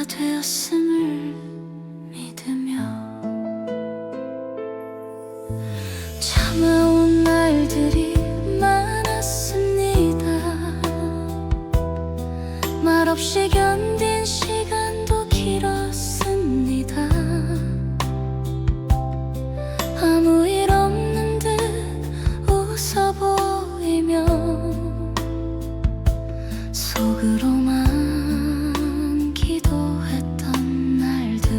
되었음을 믿으며 참아온 날들이 많았습니다. 말없이 견딘 시간도 길었습니다. 아무 일 없는 듯 웃어 보이며 속으로만 기도했던 날들.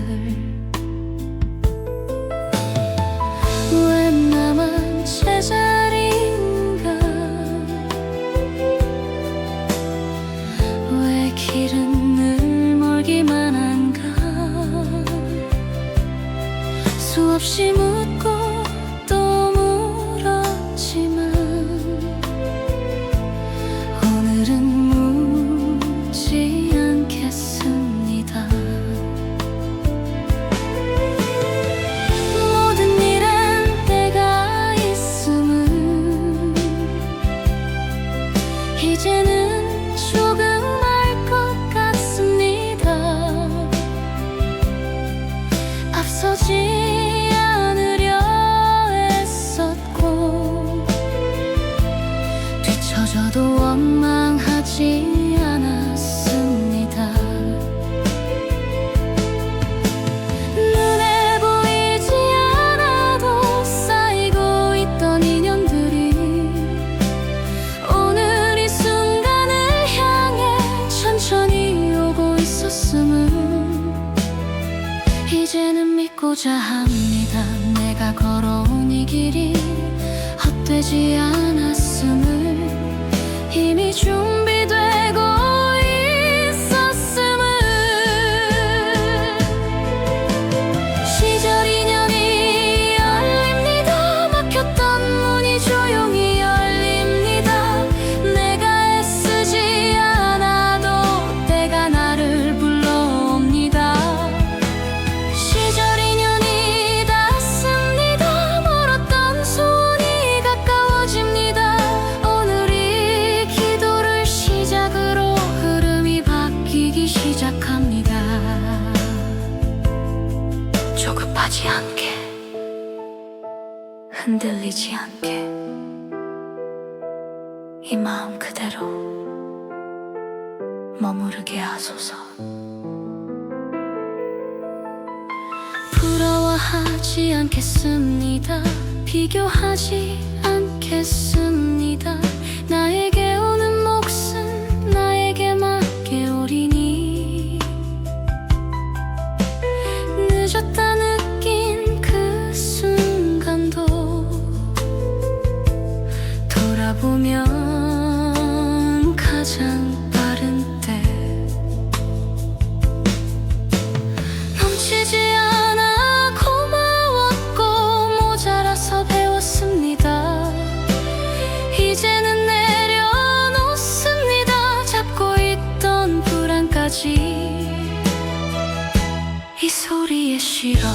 왜 나만 제자리인가? 왜 길은 늘 멀기만 한가? 수없이 묻고 또 물었지만 오늘은 묻지 않겠습니다. 모든 일엔 때가 있음을 이제는 조금 알 것 같습니다. 앞서지 않으려 애썼고 뒤처져도 원망하지 않았습니다. 눈에 보이지 않아도 쌓이고 있던 인연들이 오늘 이 순간을 향해 천천히 오고 있었음을 이제는 믿고자 합니다. 내가 걸어온 이 길이 헛되지 않았음을 이미 준비되고 있었음을. 시절 인연이 열립니다. 막혔던 문이 조용히 열립니다. 내가 애쓰지 않아도 때가 나를 불러옵니다. 시절 인연이 닿습니다. 멀었던 소원이 가까워집니다. 오늘 이 기도를 시작으로 흐름이 바뀌기 시작합니다. 조급하지 않게, 흔들리지 않게 이 마음 그대로 머무르게 하소서. 부러워하지 않겠습니다. 비교하지 않겠습니다. 나에게 오는 몫은 나에게 맡겨오리니 늦었다 느낀 그 순간도 돌아보면 가장 빠른 때. 넘치지 않아 고마웠고 모자라서 배웠습니다. 이제는 내려놓습니다. 잡고 있던 불안까지 이 소리에 실어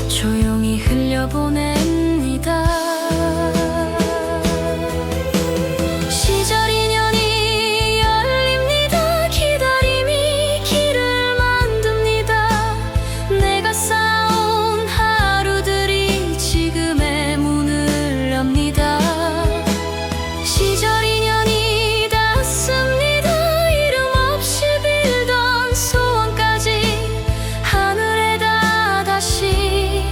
조용히 흘려보냅니다. 시절 인연이 열립니다. 기다림이 길을 만듭니다. 내가 쌓아온 하루들이 지금의 문을 엽니다. 시절 인연이 닿습니다. 이름 없이 빌던 소원까지 하늘에다 다시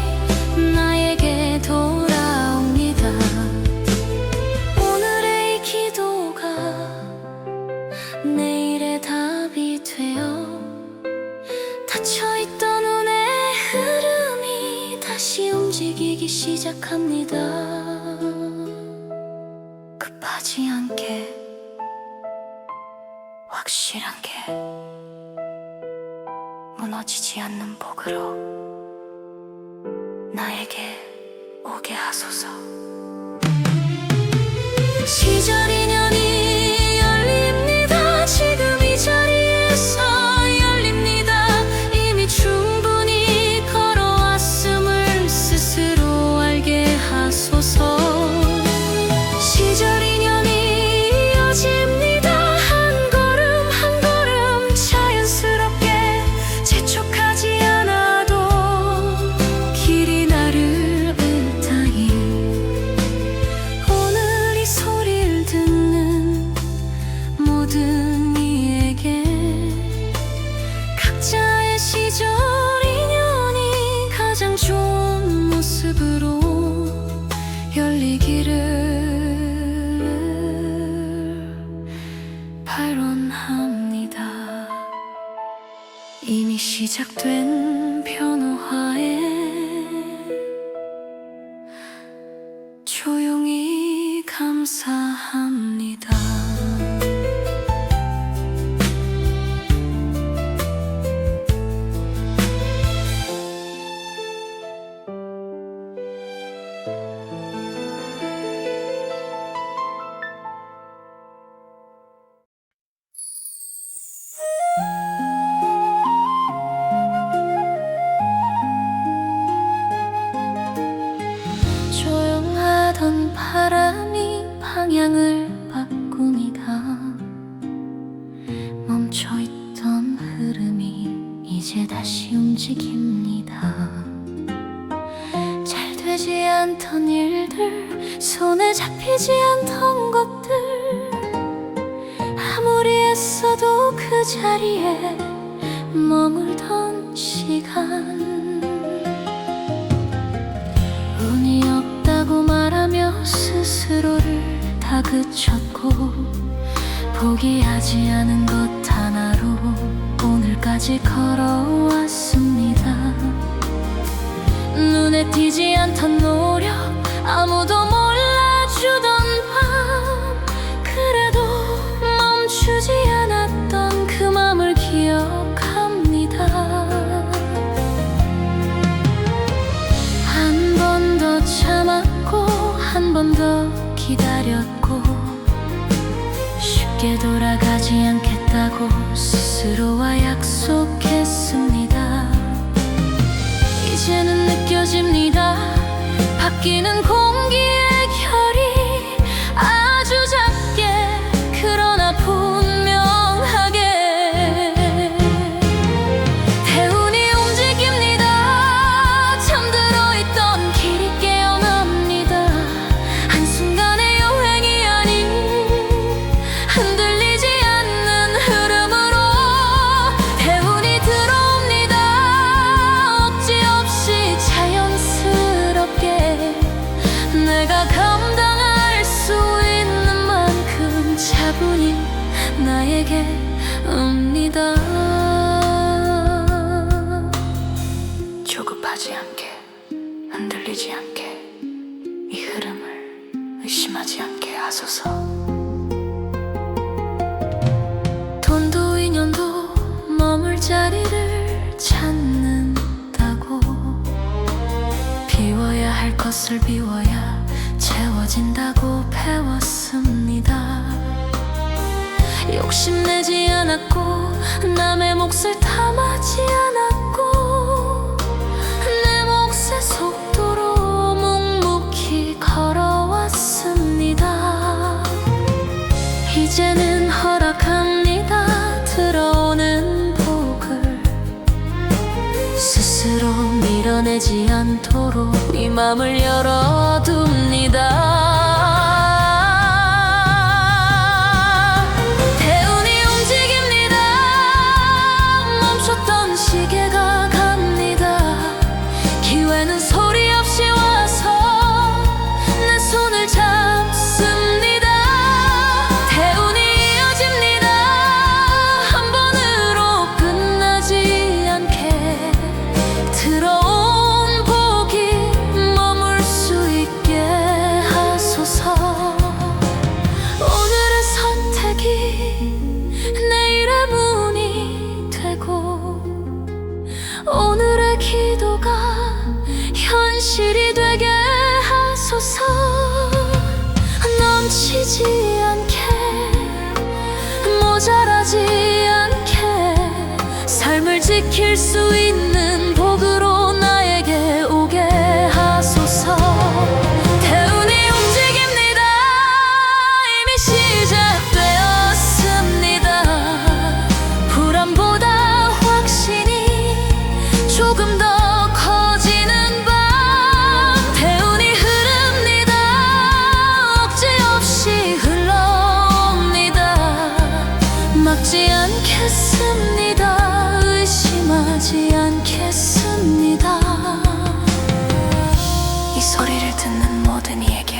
나에게 돌아옵니다. 오늘의 이 기도가 내일의 답이 되어 닫혀있던 눈의 흐름이 다시 움직이기 시작합니다. 급하지 않게, 확실한 게 무너지지 않는 복으로 나에게 오게 하소서. 시절 인연이 열립니다. 지금 이 자리에서 열립니다. 이미 충분히 걸어왔음을 스스로 알게 하소서. 시절 인연이 이어집니다. 한 걸음 한 걸음 자연스럽게 열리기를 발언합니다. 이미 시작된 변화에 조용히 감사합니다. 조용하던 바람이 방향을 바꿉니다. 멈춰있던 흐름이 이제 다시 움직입니다. 잘 되지 않던 일들, 손에 잡히지 않던 것들, 아무리 애써도 그 자리에 머물던 시간, 운이 없다고 말하며 스스로를 다그쳤고, 포기하지 않은 것 하나로 오늘까지 걸어왔습니다. 눈에 띄지 않던 노력, 아무도 몰라주던 밤, 그래도 멈추지 않았던 그 맘을 기억합니다. 한 번 더 참았고, 한 번 더 기다렸고, 쉽게 돌아가지 않겠다고 스스로와 약속했습니다. 이제는 느껴집니다. 바뀌는 공기의 결이 아주 작게, 그러나 분명하게 대운이 움직입니다. 잠들어 있던 길이 깨어납니다. 한순간의 여행이 아닌 흔들리지 않는 흐름으로 대운이 들어옵니다. 억지 없이 자연스럽게 내가 감당할 수 있는 만큼 차분히 나에게 옵니다. 조급하지 않게, 흔들리지 않게, 이 흐름을 의심하지 않게 하소서. 돈도 인연도 머물 자리를 찾는다고, 비워야 할 것을 비워야 채워진다고 배웠습니다. 욕심내지 않았고, 남의 몫을 탐하지 않았고, 내 몫의 속도로 묵묵히 걸어왔습니다. 이제는 허락합니다. 들어오는 복을 스스로 밀어내지 않도록 이 맘을 열어둡니다. 대운이 움직입니다. 멈췄던 시계가 갑니다. 기회는 소리 없이 와서 내 손을 잡습니다. 대운이 이어집니다. 한 번으로 끝나지 않게 들어온 복이 머물 수 있게 하소서. 오늘의 선택이 내일의 문이 되고, 오늘의 기도가 현실이 되게 하소서. 넘치지 않게, 모자라지 않게, 삶을 지킬 수 있는 복으로 나에게 오게 하소서. 대운이 움직입니다. 이미 시작되었습니다. 불안보다 확신이 조금 더 커지는 밤, 대운이 흐릅니다. 억지 없이 흘러옵니다. 막지 않겠습니다. 의심하지 않겠습니다. 이 소리를 듣는 모든 이에게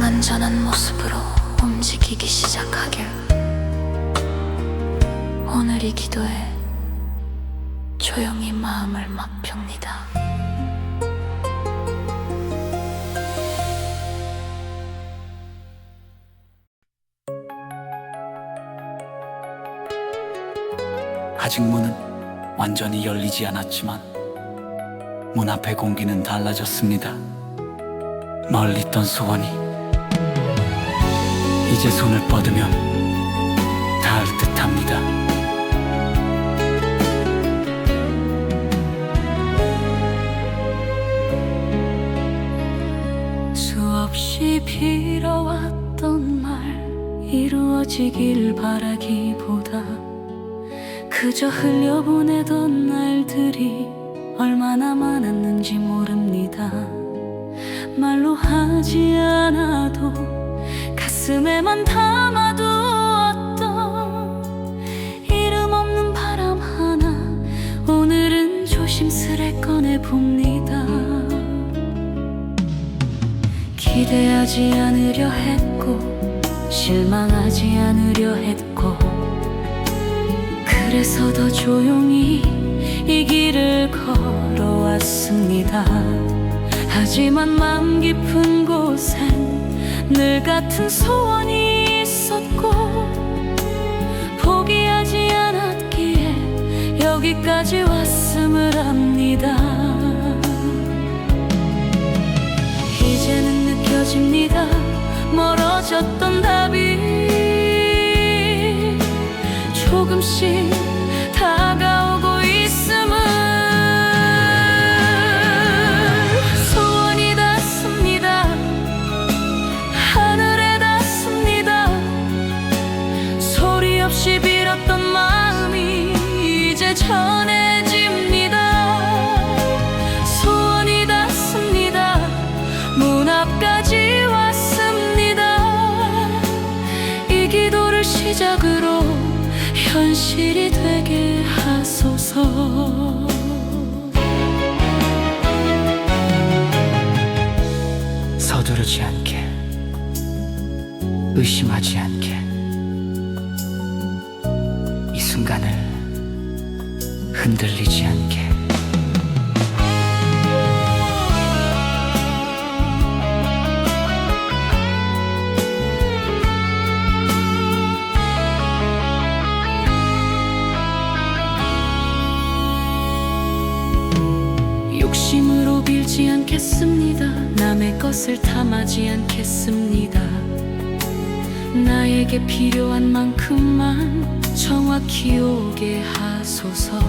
안전한 모습으로 움직이기 시작하길. 오늘 이 기도에 조용히 마음을 맛봅니다. 아직 문은 완전히 열리지 않았지만 문 앞의 공기는 달라졌습니다. 멀리 있던 소원이 이제 손을 뻗으면 닿을 듯합니다. 수없이 빌어왔던 말 이루어지길 바라기보다 그저 흘려보내던 날들이 얼마나 많았는지 모릅니다. 말로 하지 않아도 가슴에만 담아두었던 이름 없는 바람 하나 오늘은 조심스레 꺼내봅니다. 기대하지 않으려 했고 실망하지 않으려 했고 그래서 더 조용히 이 길을 걸어왔습니다. 하지만 마음 깊은 곳엔 늘 같은 소원이 있었고 포기하지 않았기에 여기까지 왔음을 압니다. 이제는 느껴집니다. 멀어졌던 답이 조금씩 다가오고 있음을. 소원이 닿습니다. 하늘에 닿습니다. 소리 없이 빌었던 마음이 이제 전해집니다. 소원이 닿습니다. 문 앞까지 왔습니다. 이 기도를 시작으로 현실이 되게 하소서. 서두르지 않게, 의심하지 않게 이 순간을 흔들리지 않게. 욕심으로 빌지 않겠습니다. 남의 것을 탐하지 않겠습니다. 나에게 필요한 만큼만 정확히 오게 하소서.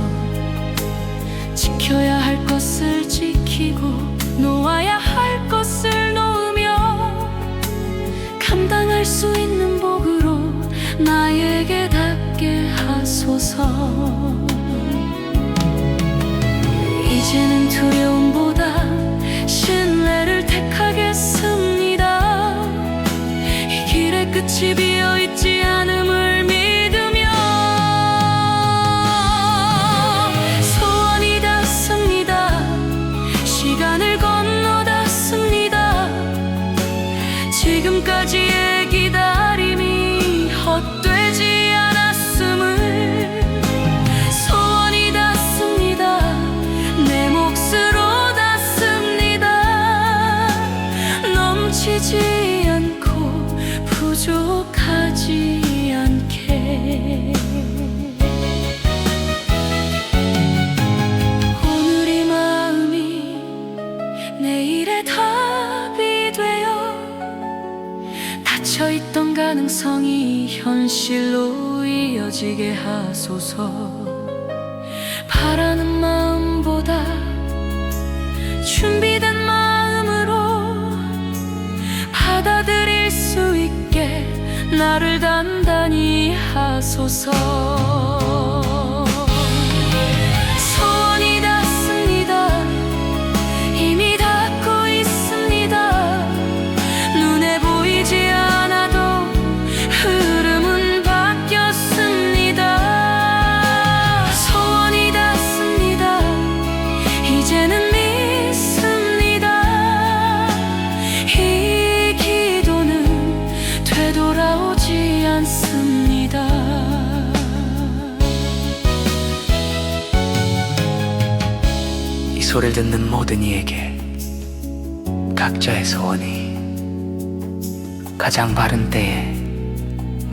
지켜야 할 것을 지키고 놓아야 할 것을 놓으며 감당할 수 있는 복으로 나에게 닿게 하소서. 이제는 두려움보다 신뢰를 택하겠습니다. 이 길의 끝이 비어있지 않음을 믿으며 소원이 닿습니다. 시간을 건너 닿습니다. 지금까지의 기다림이 헛되지 않았음을. 소원이 닿습니다. 내 몫으로 닿습니다. 넘치지 않고 부족하지 않게. 오늘 이 마음이 내일의 답이 되어 닫혀있던 가능성이 현실로 이어지게 하소서. 바라는 마음보다 준비된 마음으로 받아들일 수 있게 나를 단단히 하소서. 소원이 닿습니다. 이미 닿고 있습니다. 눈에 보이지 않아도 흐름은 바뀌었습니다. 소원이 닿습니다. 이제는 믿습니다. 이 기도는 목소리를 듣는 모든 이에게 각자의 소원이 가장 바른 때에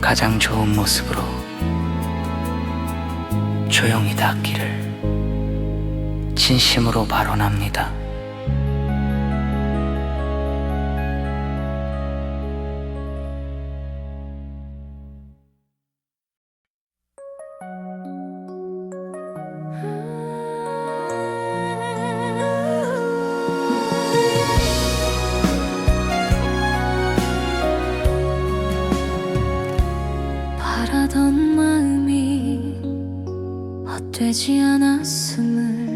가장 좋은 모습으로 조용히 닿기를 진심으로 발언합니다. 바라던 마음이 헛되지 않았음을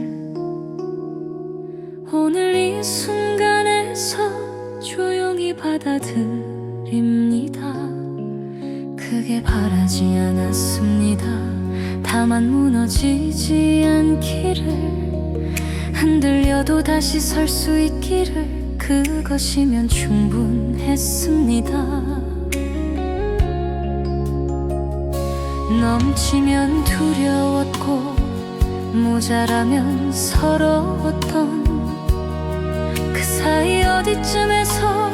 오늘 이 순간에서 조용히 받아들입니다. 크게 바라지 않았습니다. 다만 무너지지 않기를, 흔들려도 다시 설 수 있기를, 그것이면 충분했습니다. 넘치면 두려웠고 모자라면 서러웠던 그 사이 어디쯤에서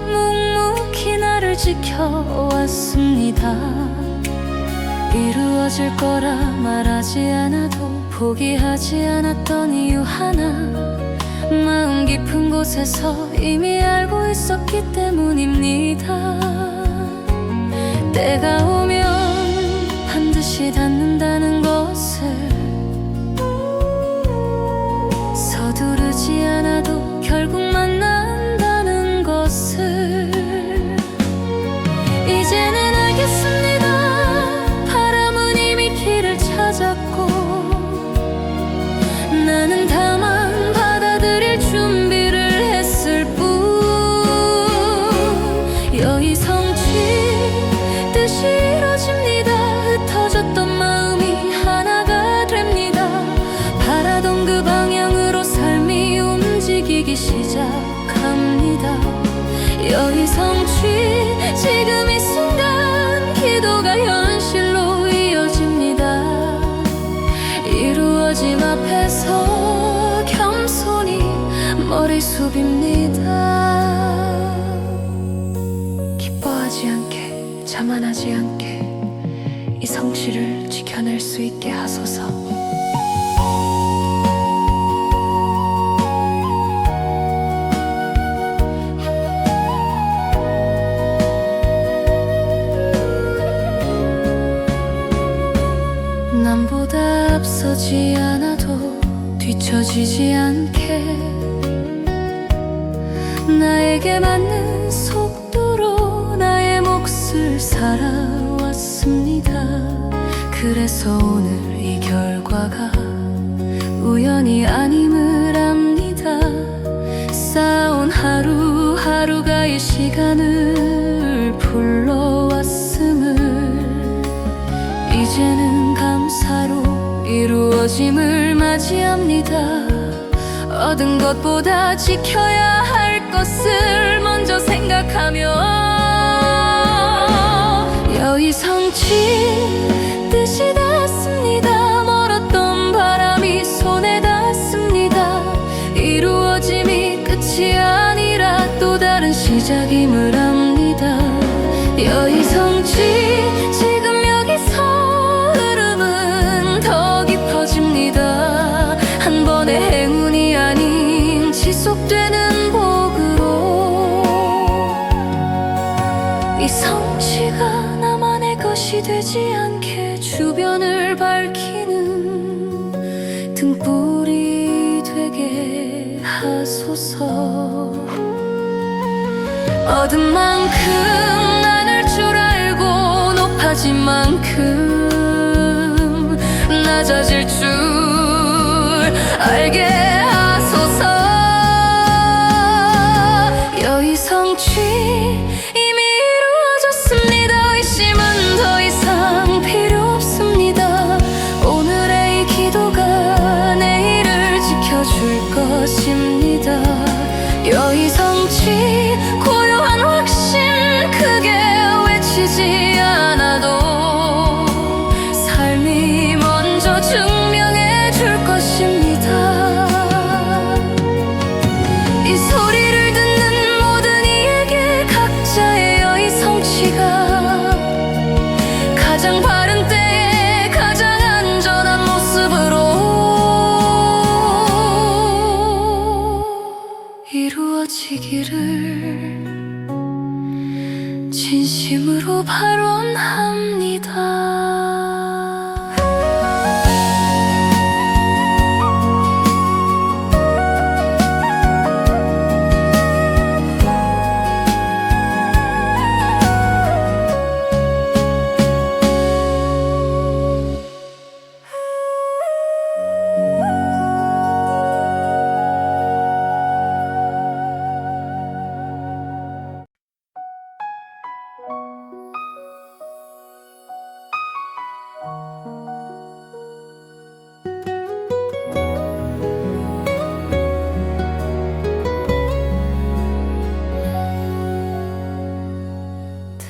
묵묵히 나를 지켜왔습니다. 이루어질 거라 말하지 않아도 포기하지 않았던 이유 하나, 마음 깊은 곳에서 이미 알고 있었기 때문입니다. 때가 오면 반드시 닿는다는 것을, 서두르지 않아도 결국 만난다는 것을 이제는 알겠습니다. 바람은 이미 길을 찾았고 나는 다만 받아들일 준비를 했을 뿐. 여의 성취듯이 이뤄집니다. 흩어졌던 마음이 하나가 됩니다. 바라던 그 방향으로 삶이 움직이기 시작합니다. 여의 성취, 지금 이 순간 기도가 현실로 이어집니다. 이루어짐 앞에서 겸손히 머리 숙입니다. 기뻐하지 않게, 자만하지 않게 이 성취를 지켜낼 수 있게 하소서. 남보다 앞서지 않아도 뒤처지지 않게 나에게 맞는 속도로 나의 몫을 살아왔습니다. 그래서 오늘 이 결과가 우연이 아님을 압니다. 쌓아온 하루하루가 이 시간을 불러왔음을 이제는 감사로 이루어짐을 맞이합니다. 얻은 것보다 지켜야 할 것을 먼저 생각하며 여의 성취 뜻이 닿았습니다. 멀었던 바람이 손에 닿았습니다. 이루어짐이 끝이 아니라 또 다른 시작임을 압니다. 여의 성취, 지금 여기서 흐름은 더 깊어집니다. 한 번의 행운이 아닌 지속되는 복으로 이 성취가 나만의 것이 되지 않게 주변을 밝히는 등불이 되게 하소서. 얻은 만큼 나눌 줄 알고 높아진 만큼 낮아질 줄 알게 하소서. 여의 성취 이미 이루어졌습니다. 의심은 더 이상 필요 없습니다. 오늘의 이 기도가 내일을 지켜줄 것입니다. 여의 성취, 고요한 확신 크게 외치지 않아도 삶이 먼저 증명해 줄 것입니다. 이루어지기를 진심으로 발언합니다.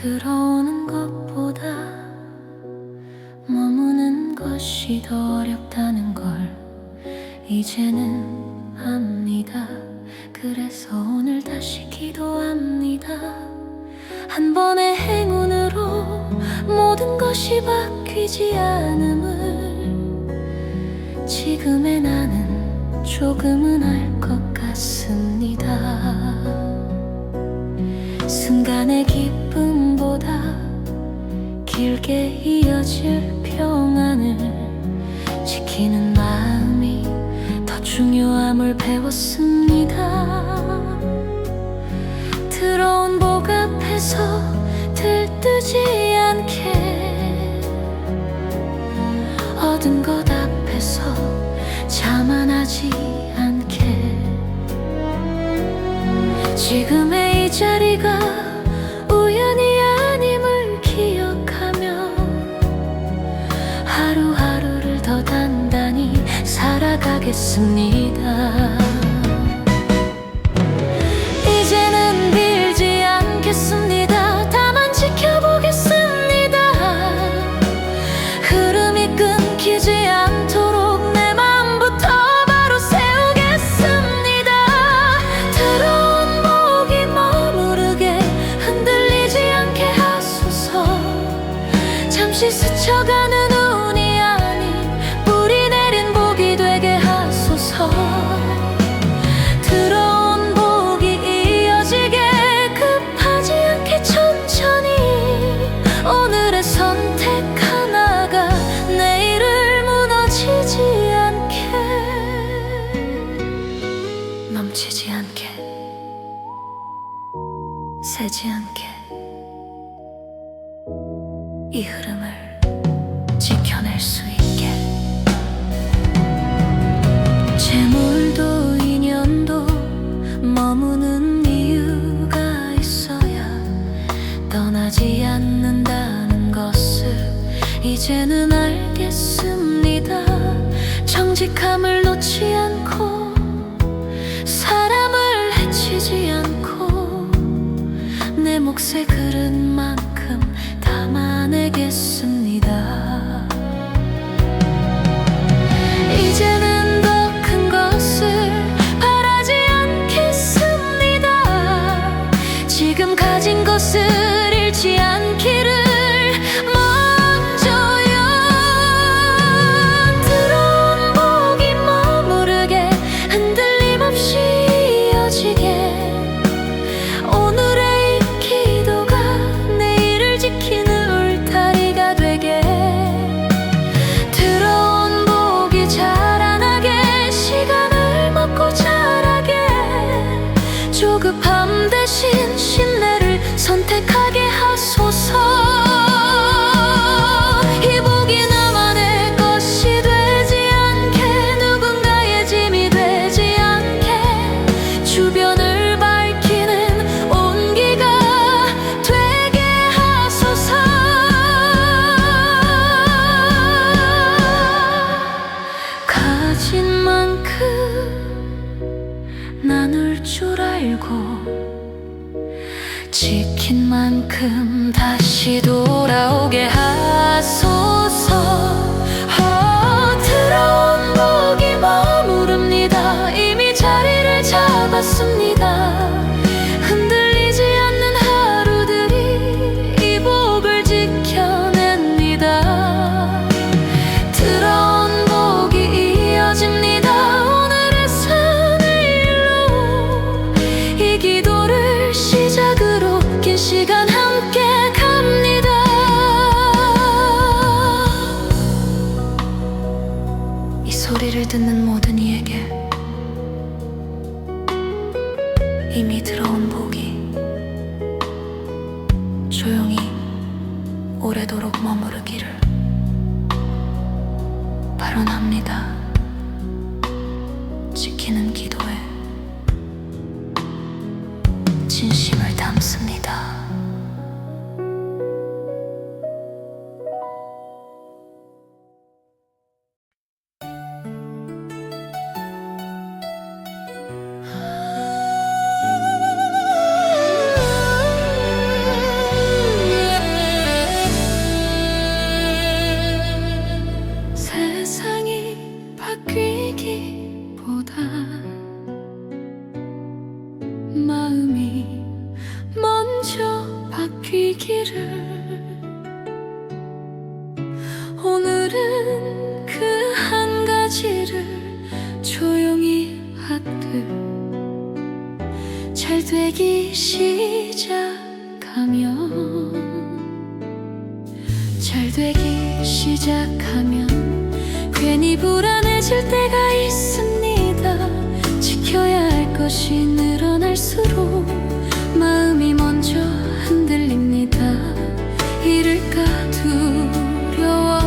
들어오는 것보다 머무는 것이 더 어렵다는 걸 이제는 압니다. 그래서 오늘 다시 기도합니다. 한 번의 행운으로 모든 것이 바뀌지 않음을 지금의 나는 조금은 알 것 같습니다. 순간의 기쁨보다 길게 이어질 평안을 지키는 마음이 더 중요함을 배웠습니다. 들어온 복 앞에서 들뜨지 않게 얻은 것 앞에서 자만하지 않게 지금의 이 자리가 우연이 아님을 기억하며 하루하루를 더 단단히 살아가겠습니다. 이제는 빌지 않겠습니다. 다만 지켜보겠습니다. 흐름이 끊기지 않도록 내 마음부터 바로 세우겠습니다. 들어온 복이 머무르게 흔들리지 않게 하소서. 잠시 스쳐가는 운이 아닌 뿌리 내린 복이 되게 하소서. 들어온 복이 이어지게 급하지 않게 천천히 오늘의 선택 하나가 내일을 무너지지 않게 멈추지 않게 새지 않게 이 흐름을 지켜낼 수 있게 재물도 인연도 머무는 이유가 있어야 떠나지 않는다는 것을 이제는 알겠습니다. 정직함을 놓지 않고 사람을 해치지 않고 내 몫에 그른 만큼 담아내겠습니다. 이제는 더 큰 것을 바라지 않겠습니다. 지금 가진 것을 잃지 않기를 먼저요. 들어온 복이 머무르게 흔들림 없이 이어지게 오늘의 이 기도가 내일을 지키는 울타리가 되게 들어온 복이 자라나게 시간을 먹고 자라게 조급함 대신 신뢰를 선택하게 하소서. 이 복이 나만의 것이 되지 않게 누군가의 짐이 되지 않게 주변을 밝히는 온기가 되게 하소서. 가진 만큼 나눌 줄 알고 지킨 만큼 다시 돌아오게 하소서. 들어온 복이 머무릅니다. 이미 자리를 잡았습니다. 흔들리지 않는 하루들이 이 복을 지켜냅니다. 들어온 복이 이어집니다. 오늘에서 내일로 이 듣는 모든 이에게 이미 들어온 복이 조용히 오래도록 머무르기를 발언합니다. 지키는 기도에 진심을 담습니다. 세상이 바뀌기보다 마음이 먼저 바뀌기를 오늘은 그 한 가지를 조용히 하듯 잘 되기 시작하면 괜히 불안해질 때가 있습니다. 지켜야 할 것이 늘어날수록 마음이 먼저 흔들립니다. 잃을까 두려워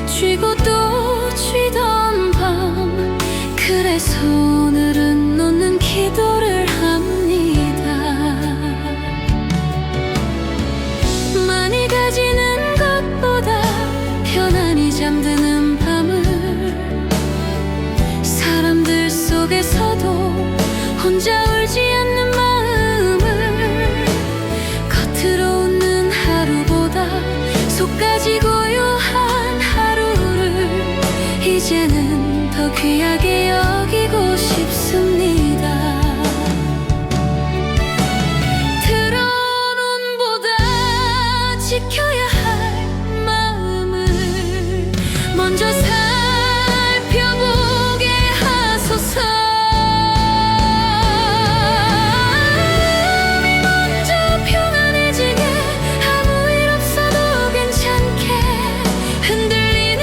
쥐고 또 쥐던 밤 그래서 오늘은 놓는 기도를 합니다. 많이 가지는 것보다 편안히 잠드는 밤을 사람들 속에서도 혼자 울지 않는 마음을 겉으로 웃는 하루보다 속까지 고요한 하루를 이제는 더 귀하게 여기고 싶습니다. 드러눈보다 지켜야 할 마음을 먼저 살펴보게 하소서. 마음이 먼저 평안해지게 아무 일 없어도 괜찮게 흔들리는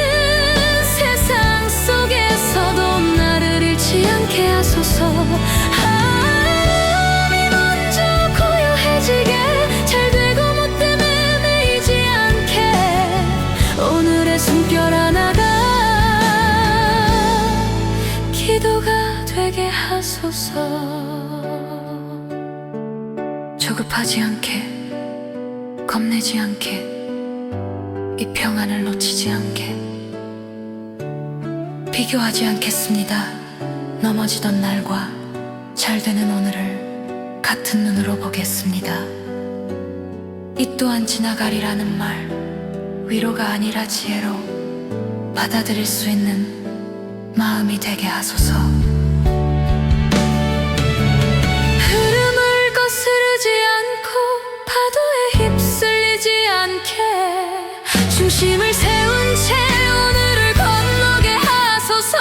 세상 속에서도 나를 잃지 않게 하소서. 마음이 먼저 고요해지게 잘 되고 못 되면 매이지 않게 오늘의 숨결 하나가 기도가 되게 하소서. 조급하지 않게 겁내지 않게 이 평안을 놓치지 않게 비교하지 않겠습니다. 넘어지던 날과 잘 되는 오늘을 같은 눈으로 보겠습니다. 이 또한 지나가리라는 말 위로가 아니라 지혜로 받아들일 수 있는 마음이 되게 하소서. 흐름을 거스르지 않고 파도에 휩쓸리지 않게 중심을 세운 채 오늘을 건너게 하소서.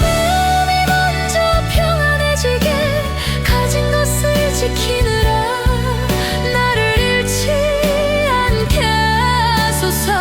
마음이 먼저 평안해지게 가진 것을 지키느라 나를 잃지 않게 하소서.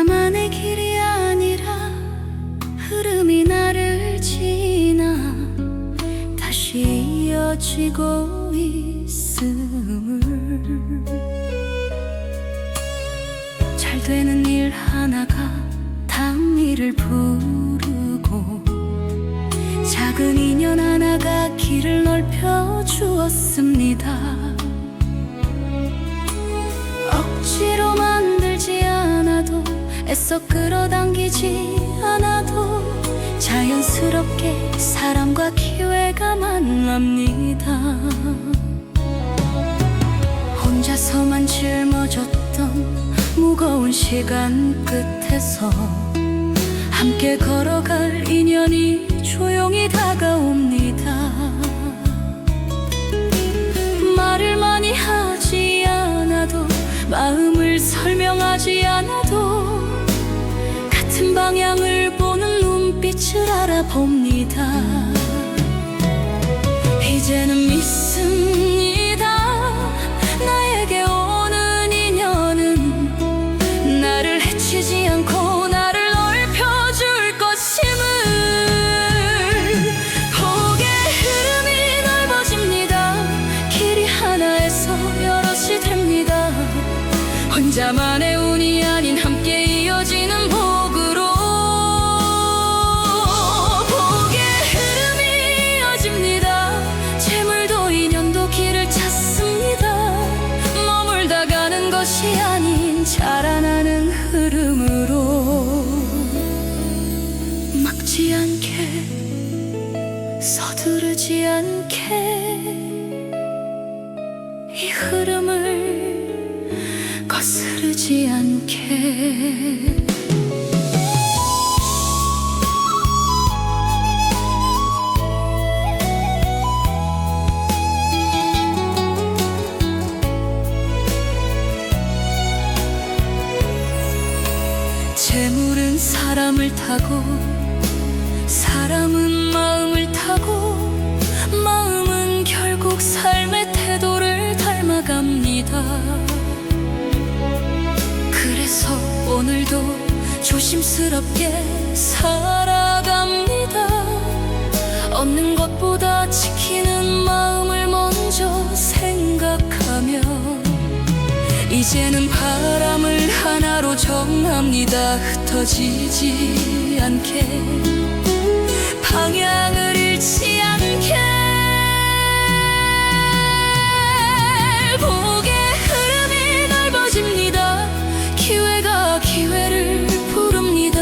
혼자만의 길이 아니라 흐름이 나를 지나 다시 이어지고 있음을, 잘 되는 일 하나가 다음 일을 부르고 작은 인연 하나가 길을 넓혀 주었습니다. 억지로 만들지 않아도 애써 끌어당기지 않아도 자연스럽게 사람과 기회가 만납니다. 혼자서만 짊어졌던 무거운 시간 끝에서 함께 걸어갈 인연이 조용히 다가옵니다. 말을 많이 하지 않아도 마음을 설명하지 않아도 같은 방향을 보는 눈빛을 알아봅니다. 이제는 믿습니다. 나에게 오는 인연은 나를 해치지 않고 나를 넓혀줄 것임을. 복의 흐름이 넓어집니다. 길이 하나에서 여럿이 됩니다. 혼자만의 운이 아닌 함께 이어지는 복으로. 복의 흐름이 이어집니다. 재물도 인연도 길을 찾습니다. 머물다 가는 것이 아닌 자라나는 흐름으로. 막지 않게 서두르지 않게 이 흐름을 거스르지 않게. 재물은 사람을 타고 사람은 마음을 타고 마음은 결국 삶의 태도를 닮아갑니다. 그래서 오늘도 조심스럽게 살아갑니다. 얻는 것보다 지키는 마음을 먼저 생각하며 이제는 바람을 하나로 정합니다. 흩어지지 않게 방향을 잃지 않게. 복의 흐름이 넓어집니다. 기회가 기회를 부릅니다.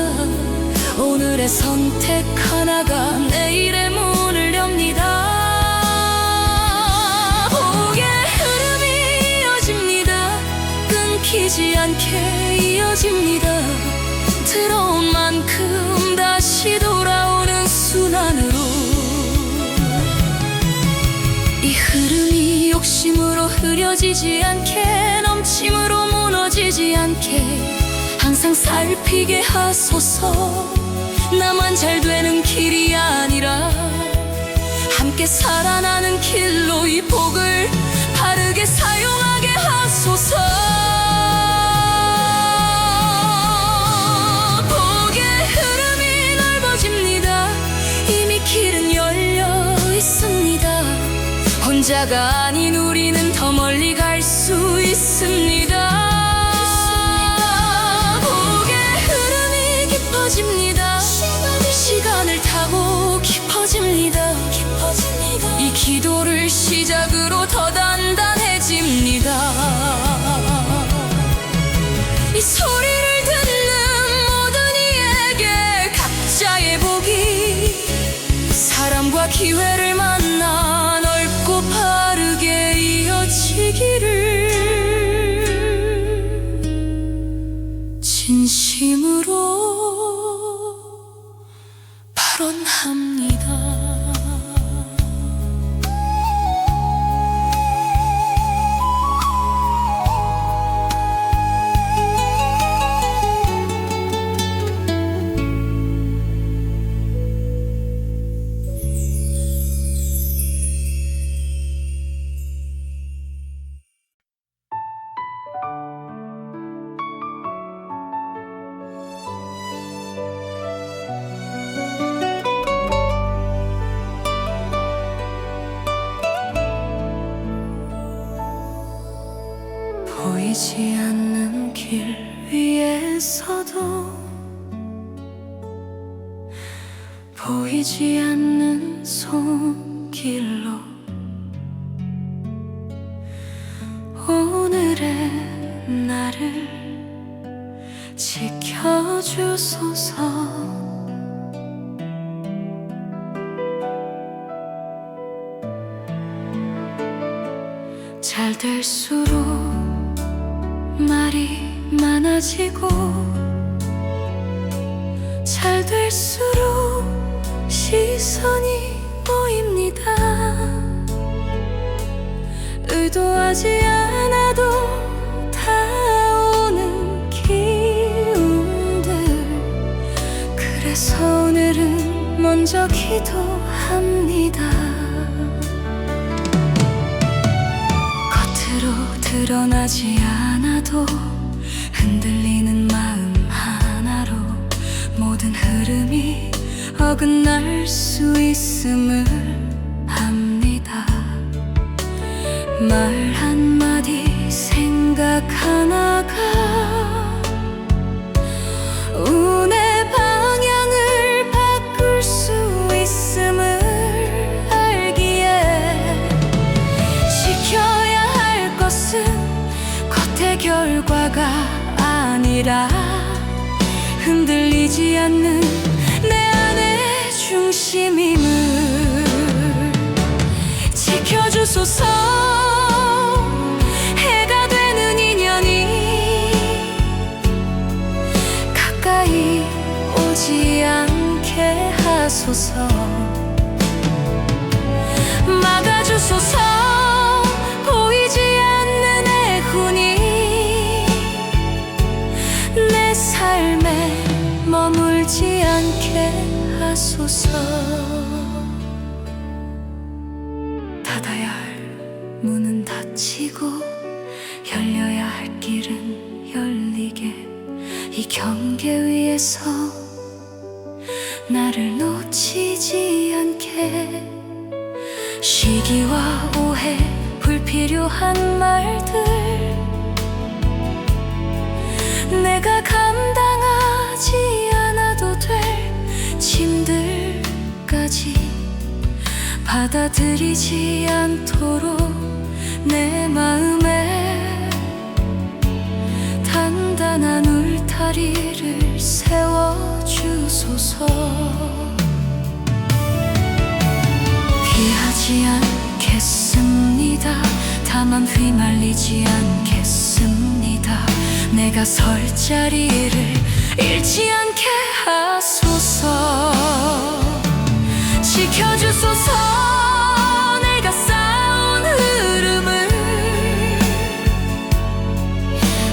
오늘의 선택 하나가 내일의 문을 엽니다. 복의 흐름이 이어집니다. 끊기지 않게 이어집니다. 들어온 만큼 다시 돌아오는 순환으로. 이 흐름이 욕심으로 흐려지지 않게 넘침으로 무너지지 않게 항상 살피게 하소서. 나만 잘 되는 길이 아니라 함께 살아나는 길로 이 복을 바르게 사용하게 하소서. 복의 흐름이 넓어집니다. 이미 길은 열려 있습니다. 혼자가 아닌 우리는 더 멀리 갈 수 있습니다. 복의 흐름이 깊어집니다. 시간을 타고 깊어집니다. 이 기도를 시작으로 더 단단해집니다. 이 소리를 듣는 모든 이에게 각자의 복이 사람과 기회를 만나 넓고 바르게 이어지기를 진심으로 발언합니다. 보이지 않는 손길로 오늘의 나를 지켜주소서. 잘 될수록 말이 많아지고 잘 될수록 시선이 모입니다. 의도하지 않아도 다오는 기운들. 그래서 오늘은 먼저 기도합니다. 겉으로 드러나지 않아도 흔들리는 마음 하나로 모든 흐름이 어긋날 수 있음을 압니다. 말 한마디 생각 하나가 운의 방향을 바꿀 수 있음을 알기에 지켜야 할 것은 겉의 결과가 아니라 흔들리지 않는 내 안의 중심임을 지켜주소서. 해가 되는 인연이 가까이 오지 않게 하소서. 막아주소서. 보이지 않는 애훈이 내 삶에 머물지 않게 하소서. 닫아야 할 문은 닫히고 열려야 할 길은 열리게 이 경계 위에서 나를 놓치지 않게. 시기와 오해 불필요한 말들 내가 감당하지 않아도 될 짐들까지 받아들이지 않도록 내 마음에 단단한 울타리를 세워주소서. 피하지 않겠습니다. 다만 휘말리지 않겠습니다. 내가 설 자리를 잃지 않게 하소서. 지켜주소서. 내가 쌓은 흐름을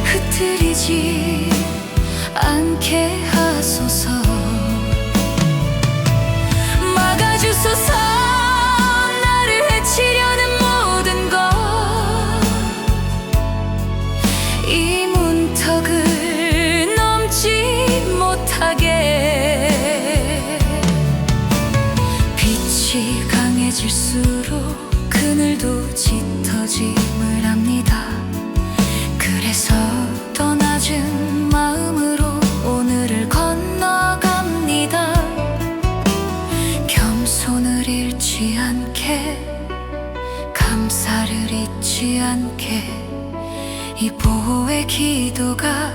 흐트리지 않게 하소서. 막아주소서. 나를 해치려는 모든 것 이 문턱을 넘지 못하게. 빛이 강해질수록 그늘도 짙어짐을 압니다. 그래서 더 낮은 마음으로 오늘을 건너갑니다. 겸손을 잃지 않게 감사를 잊지 않게 이 보호의 기도가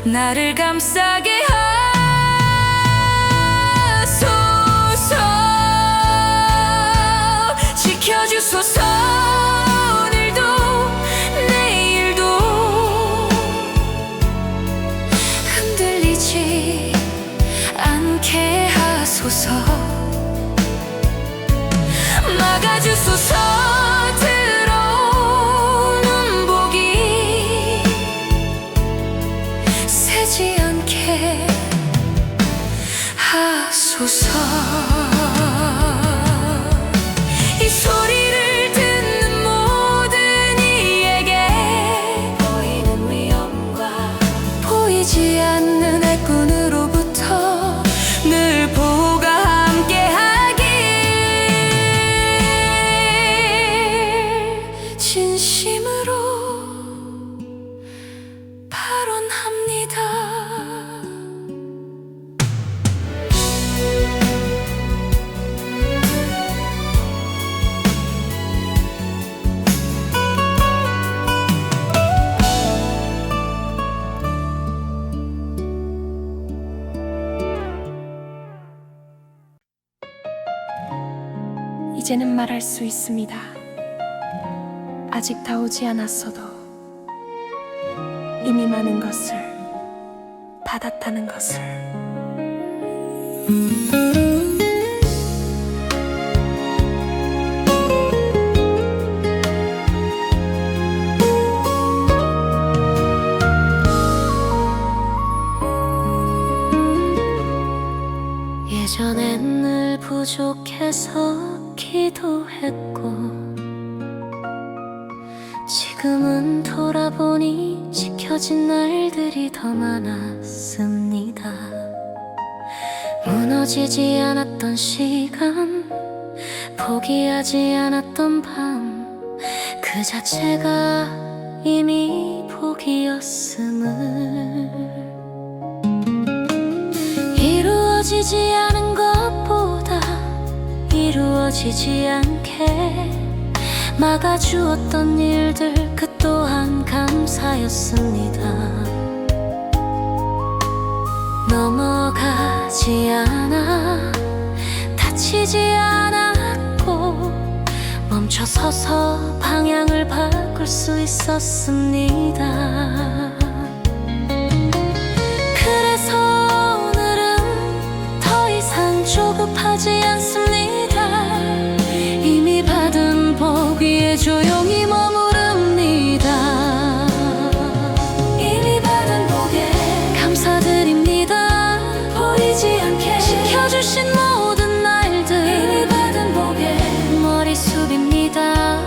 나를 감싸게 하소서. 지켜주소서. 오늘도 내일도 흔들리지 않게 하소서. 막아주소서. 들어오는 복이 새지 않게 하소서. 이 소리를 듣는 모든 이에게 보이는 위험과 보이지 않는 애꾼으로부터 늘 보호가 함께하길 진심으로 발언합니다. 이제는 말할 수 있습니다. 아직 다 오지 않았어도 이미 많은 것을 받았다는 것을. 예전엔 늘 부족해서 기도했고 지금은 돌아보니 지켜진 날들이 더 많았습니다. 무너지지 않았던 시간, 포기하지 않았던 밤, 그 자체가 이미 복이었음을. 이루어지지 않은 것보다 이루어지지 않게 막아주었던 일들, 그 또한 감사였습니다. 넘어가지 않아, 다치지 않았고 멈춰서서 방향을 바꿀 수 있었습니다. 그래서 오늘은 더 이상 조급하지 않습니다. 이미 받은 복 위에 조용히 머무릅니다. 이미 받은 복에 감사드립니다. 보이지 않게 지켜주신 모든 날들, 이미 받은 복에 머리 숙입니다.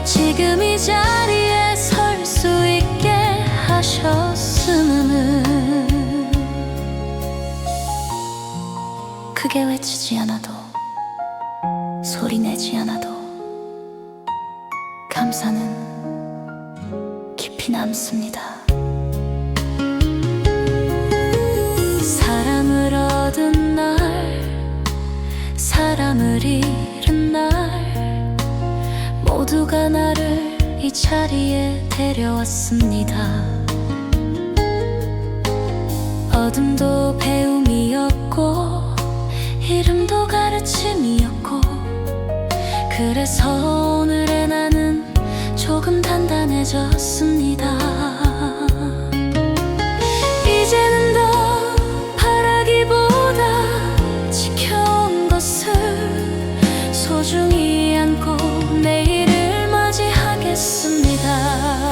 지금 이 자리에 설 수 있게 하셨음을. 크게 외치지 않아도, 소리 내지 않아도 감사는 깊이 남습니다. 사랑을 얻은 날, 사람을 잃은 날, 모두가 나를 이 자리에 데려왔습니다. 어둠도 배움이었고 이름도 가르침이었고, 그래서 오늘의 나는 조금 단단해졌습니다. 이제는 더 바라기보다 지켜온 것을 소중히 안고 내일을 맞이하겠습니다.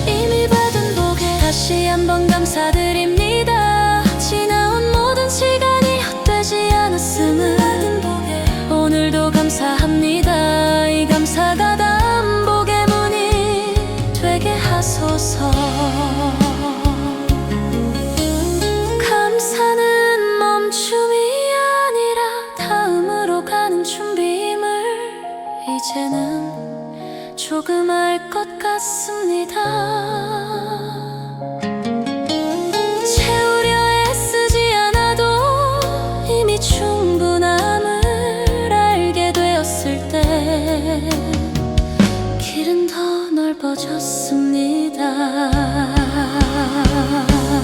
이미 받은 복에 다시 한번 감사드립니다. 지나온 모든 시간이 헛되지 않았음을. 오늘도 감사합니다. 이 감사가 다음 복의 문이 되게 하소서. 감사는 멈춤이 아니라 다음으로 가는 준비임을 이제는 조금 알 것 같습니다. 채우려 애쓰지 않아도 이미 충분함을 알게 되었을 때 길은 더 넓어졌습니다.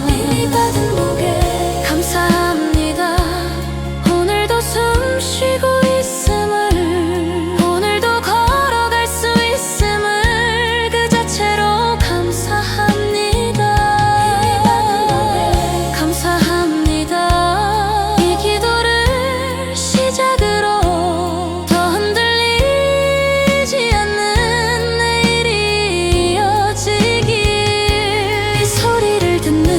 이미 받은 복에 감사합니다. 오늘도 숨 쉬고 있음을, 오늘도 걸어갈 수 있음을 그 자체로 감사합니다. 감사합니다. 이 기도를 시작으로 더 흔들리지 않는 내일이 이어지길. 이 소리를 듣는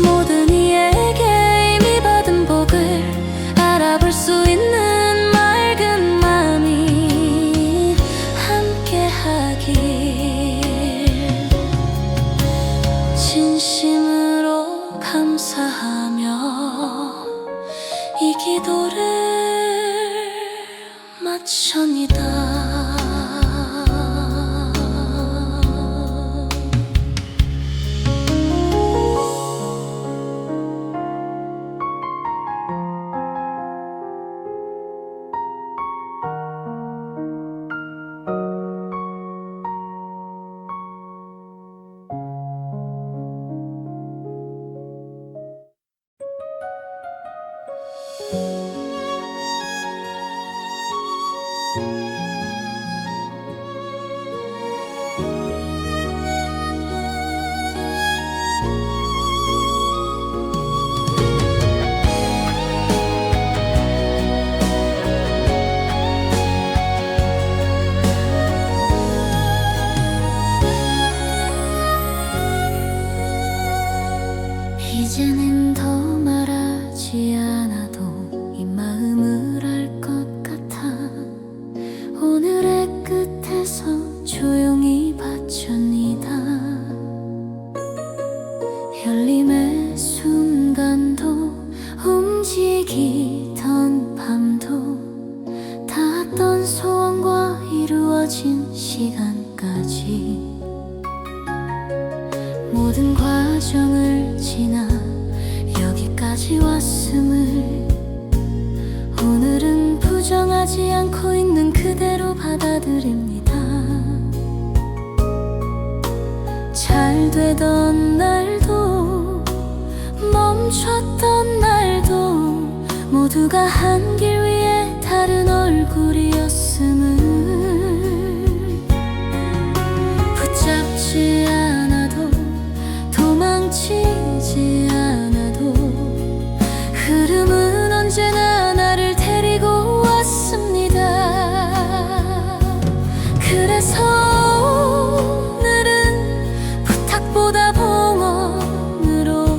모든 이에게 이미 받은 복을 알아볼 수 있는 맑은 마음이 함께하길. 진심으로 감사하며 이 기도를 마칩니다. 왔음을 오늘은 부정하지 않고 있는 그대로 받아들입니다. 잘 되던 날도 멈췄던 날도 모두가 한 길 위에 다른 얼굴이었음을 붙잡지 않아도 도망치지 않아도 흐름은 언제나 나를 데리고 왔습니다. 그래서 오늘은 부탁보다 봉헌으로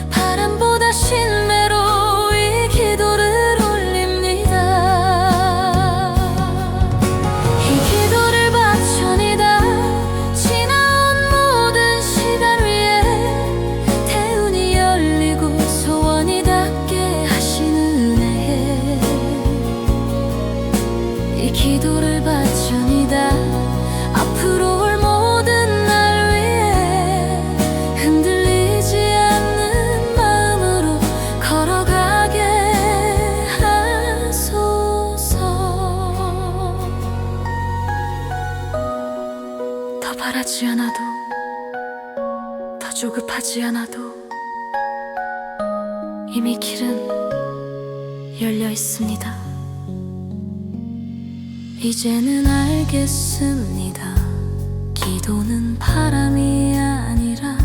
바람보다 신뢰로 이 기도를 올립니다. 이 기도를 바쳐니다. 지나온 모든 시간 위에 태운이 열리고 소원이 닿게 하신 은혜에 이 기도를 바쳐니다. 앞으로 올 모든 날 위해 흔들리지 않는 마음으로 걸어가게 하소서. 더 바라지 않아도 더 조급하지 않아도 이미 길은 열려 있습니다. 이제는 알겠습니다. 기도는 바람이 아니라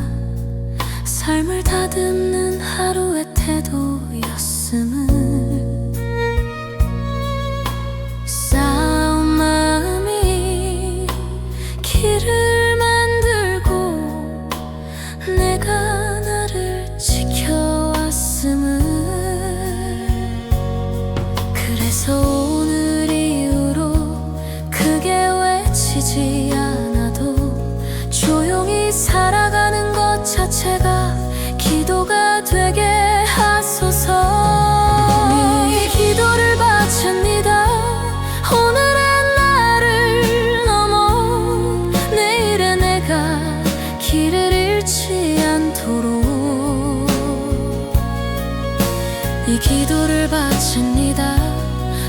삶을 다듬는 하루의 태도였음을. 싸운 마음이 길을 만들고 내가 나를 지켜왔음을. 그래서 오늘 이후로 크게 외치지 않아도 조용히 살아가는 것 자체가 기도가 되게 하소서. 이 기도를 바칩니다. 오늘의 나를 넘어 내일의 내가 길을 잃지 않도록 이 기도를 바칩니다.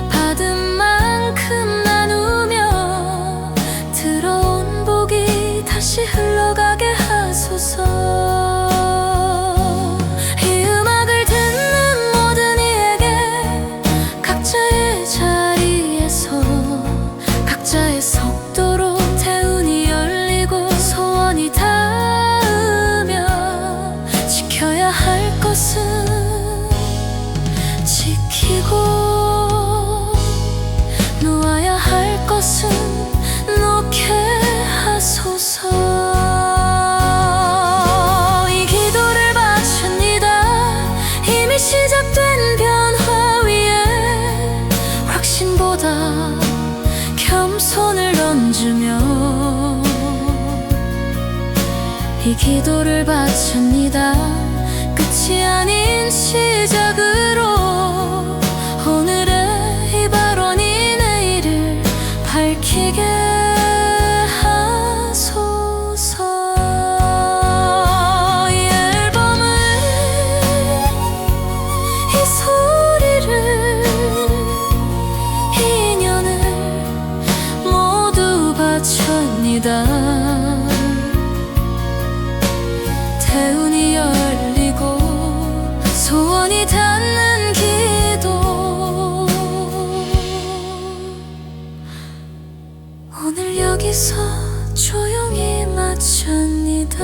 받은 만큼 나누며 들어온 복이 다시 흘러가게 하소서. 이 음악을 듣는 모든 이에게 각자의 자리에서 각자의 속도로 태운이 열리고 소원이 닿으며 지켜야 할 것은 지키고 놓아야 할 것은 놓게 하소서. 이 기도를 바칩니다. 이미 시작된 변화 위에 확신보다 겸손을 얹으며 이 기도를 바칩니다. 끝이 아닌 시작으로 오늘의 이 발언이 내일을 밝히게 하소서. 이 앨범을 이 소리를 이 인연을 모두 바칩니다. 태운이 열리고 소원이 닿는 기도 오늘 여기서 조용히 마칩니다.